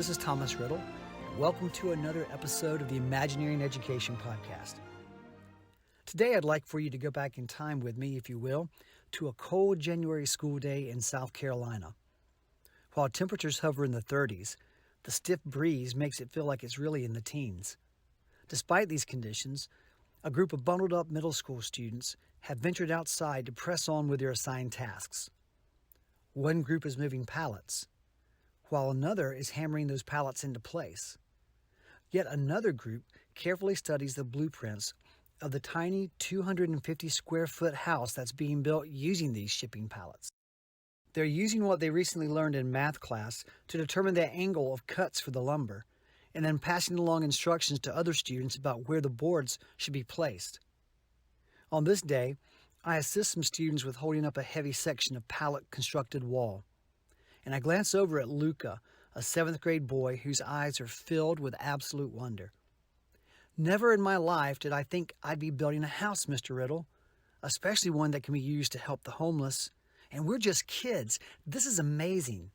this is Thomas Riddle, and welcome to another episode of the Imagineering Education Podcast. Today I'd like for you to go back in time with me, if you will, to a cold January school day in South Carolina. While temperatures hover in the 30s, the stiff breeze makes it feel like it's really in the teens. Despite these conditions, a group of bundled up middle school students have ventured outside to press on with their assigned tasks. One group is moving pallets, while another is hammering those pallets into place. Yet another group carefully studies the blueprints of the tiny 250 square foot house that's being built using these shipping pallets. They're using what they recently learned in math class to determine the angle of cuts for the lumber, and then passing along instructions to other students about where the boards should be placed. On this day, I assist some students with holding up a heavy section of pallet-constructed wall, and I glance over at Luca, a 7th grade boy whose eyes are filled with absolute wonder. Never in my life did I think I'd be building a house, Mr. Riddle, especially one that can be used to help the homeless, and we're just kids. This is amazing.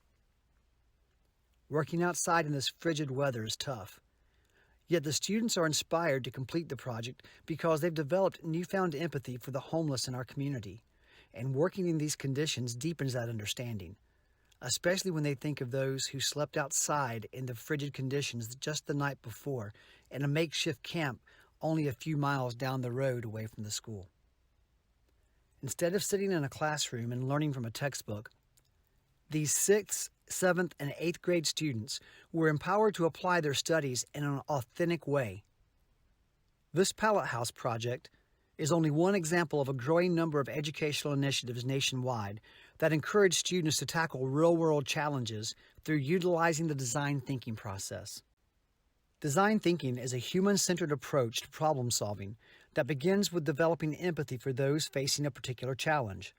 Working outside in this frigid weather is tough. Yet the students are inspired to complete the project because they've developed newfound empathy for the homeless in our community, and working in these conditions deepens that understanding, especially when they think of those who slept outside in the frigid conditions just the night before in a makeshift camp only a few miles down the road away from the school. Instead of sitting in a classroom and learning from a textbook, these 6th, 7th, and 8th grade students were empowered to apply their studies in an authentic way. This Pallet House Project is only one example of a growing number of educational initiatives nationwide that encourage students to tackle real-world challenges through utilizing the design thinking process. Design thinking is a human-centered approach to problem solving that begins with developing empathy for those facing a particular challenge.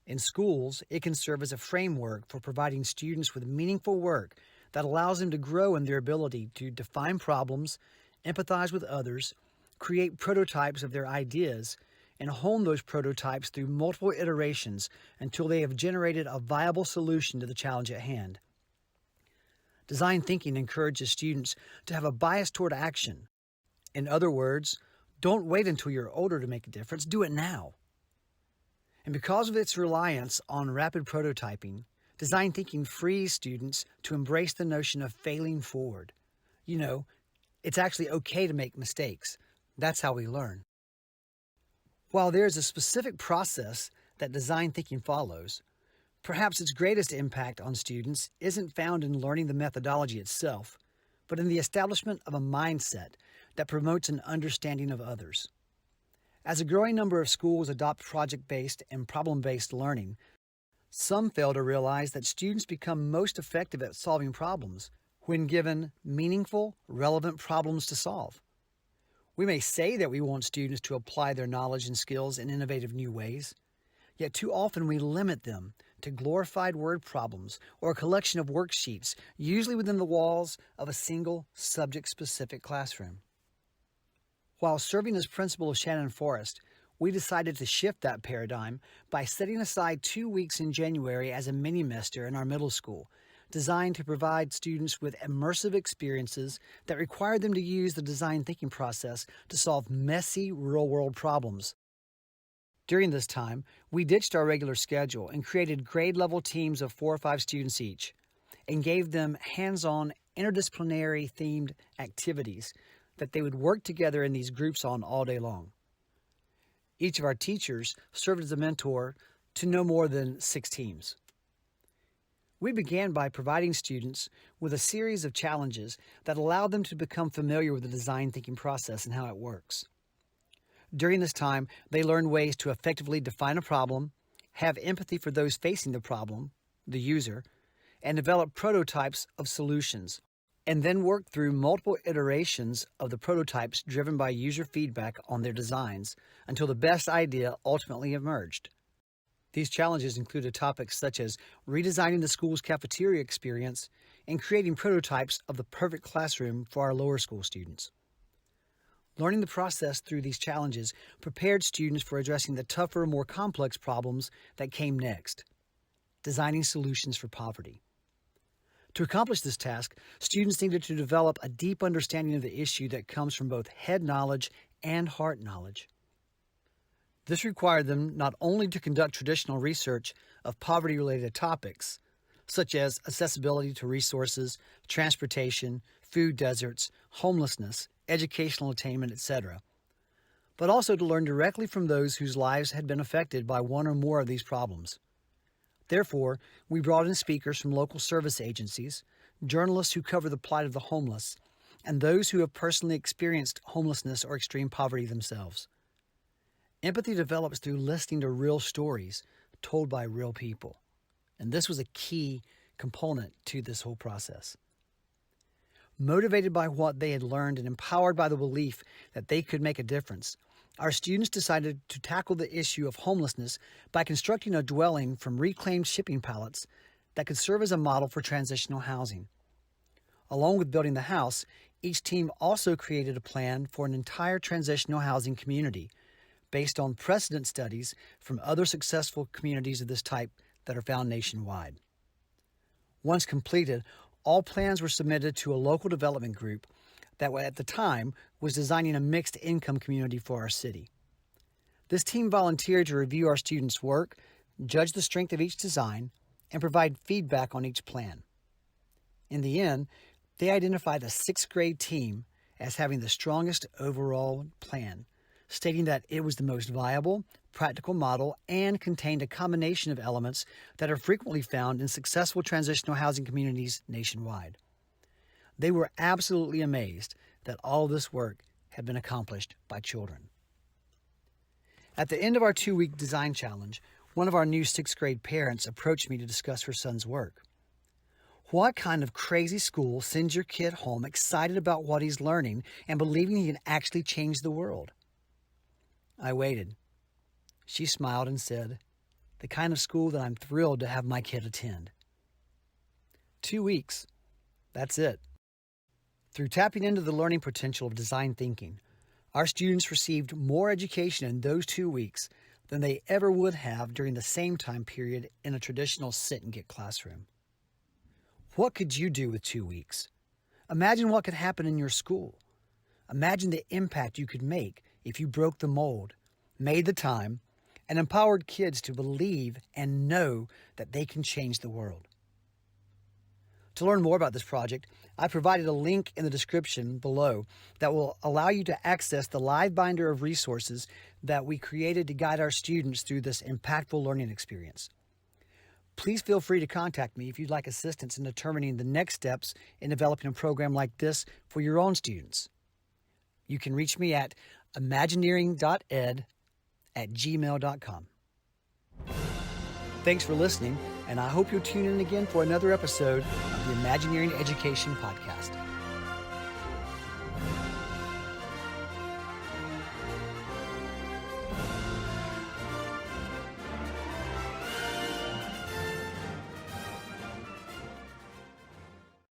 In schools, it can serve as a framework for providing students with meaningful work that allows them to grow in their ability to define problems, empathize with others, create prototypes of their ideas, and hone those prototypes through multiple iterations until they have generated a viable solution to the challenge at hand. Design thinking encourages students to have a bias toward action. In other words, don't wait until you're older to make a difference, do it now. And because of its reliance on rapid prototyping, design thinking frees students to embrace the notion of failing forward. You know, it's actually okay to make mistakes. That's how we learn. While there is a specific process that design thinking follows, perhaps its greatest impact on students isn't found in learning the methodology itself, but in the establishment of a mindset that promotes an understanding of others. As a growing number of schools adopt project-based and problem-based learning, some fail to realize that students become most effective at solving problems when given meaningful, relevant problems to solve. We may say that we want students to apply their knowledge and skills in innovative new ways, yet too often we limit them to glorified word problems or a collection of worksheets, usually within the walls of a single subject-specific classroom. While serving as principal of Shannon Forest, we decided to shift that paradigm by setting aside 2 weeks in January as a mini-mester in our middle school, designed to provide students with immersive experiences that required them to use the design thinking process to solve messy real-world problems. During this time, we ditched our regular schedule and created grade-level teams of 4 or 5 students each, and gave them hands-on, interdisciplinary themed activities that they would work together in these groups on all day long. Each of our teachers served as a mentor to no more than 6 teams. We began by providing students with a series of challenges that allowed them to become familiar with the design thinking process and how it works. During this time, they learned ways to effectively define a problem, have empathy for those facing the problem, the user, and develop prototypes of solutions, and then work through multiple iterations of the prototypes driven by user feedback on their designs until the best idea ultimately emerged. These challenges included topics such as redesigning the school's cafeteria experience and creating prototypes of the perfect classroom for our lower school students. Learning the process through these challenges prepared students for addressing the tougher, more complex problems that came next, designing solutions for poverty. To accomplish this task, students needed to develop a deep understanding of the issue that comes from both head knowledge and heart knowledge. This required them not only to conduct traditional research of poverty-related topics, such as accessibility to resources, transportation, food deserts, homelessness, educational attainment, etc., but also to learn directly from those whose lives had been affected by one or more of these problems. Therefore, we brought in speakers from local service agencies, journalists who cover the plight of the homeless, and those who have personally experienced homelessness or extreme poverty themselves. Empathy develops through listening to real stories told by real people, and this was a key component to this whole process. Motivated by what they had learned and empowered by the belief that they could make a difference, our students decided to tackle the issue of homelessness by constructing a dwelling from reclaimed shipping pallets that could serve as a model for transitional housing. Along with building the house, each team also created a plan for an entire transitional housing community based on precedent studies from other successful communities of this type that are found nationwide. Once completed, all plans were submitted to a local development group that at the time was designing a mixed income community for our city. This team volunteered to review our students' work, judge the strength of each design, and provide feedback on each plan. In the end, they identified the 6th grade team as having the strongest overall plan, stating that it was the most viable, practical model and contained a combination of elements that are frequently found in successful transitional housing communities nationwide. They were absolutely amazed that all this work had been accomplished by children. At the end of our 2-week design challenge, one of our new 6th grade parents approached me to discuss her son's work. What kind of crazy school sends your kid home excited about what he's learning and believing he can actually change the world? I waited. She smiled and said, "The kind of school that I'm thrilled to have my kid attend." 2 weeks. That's it. Through tapping into the learning potential of design thinking, our students received more education in those 2 weeks than they ever would have during the same time period in a traditional sit-and-get classroom. What could you do with 2 weeks? Imagine what could happen in your school. Imagine the impact you could make if you broke the mold, made the time, and empowered kids to believe and know that they can change the world. To learn more about this project, I provided a link in the description below that will allow you to access the live binder of resources that we created to guide our students through this impactful learning experience. Please feel free to contact me if you'd like assistance in determining the next steps in developing a program like this for your own students. You can reach me at imagineering.ed@gmail.com. Thanks for listening, and I hope you'll tune in again for another episode of the Imagineering Education Podcast.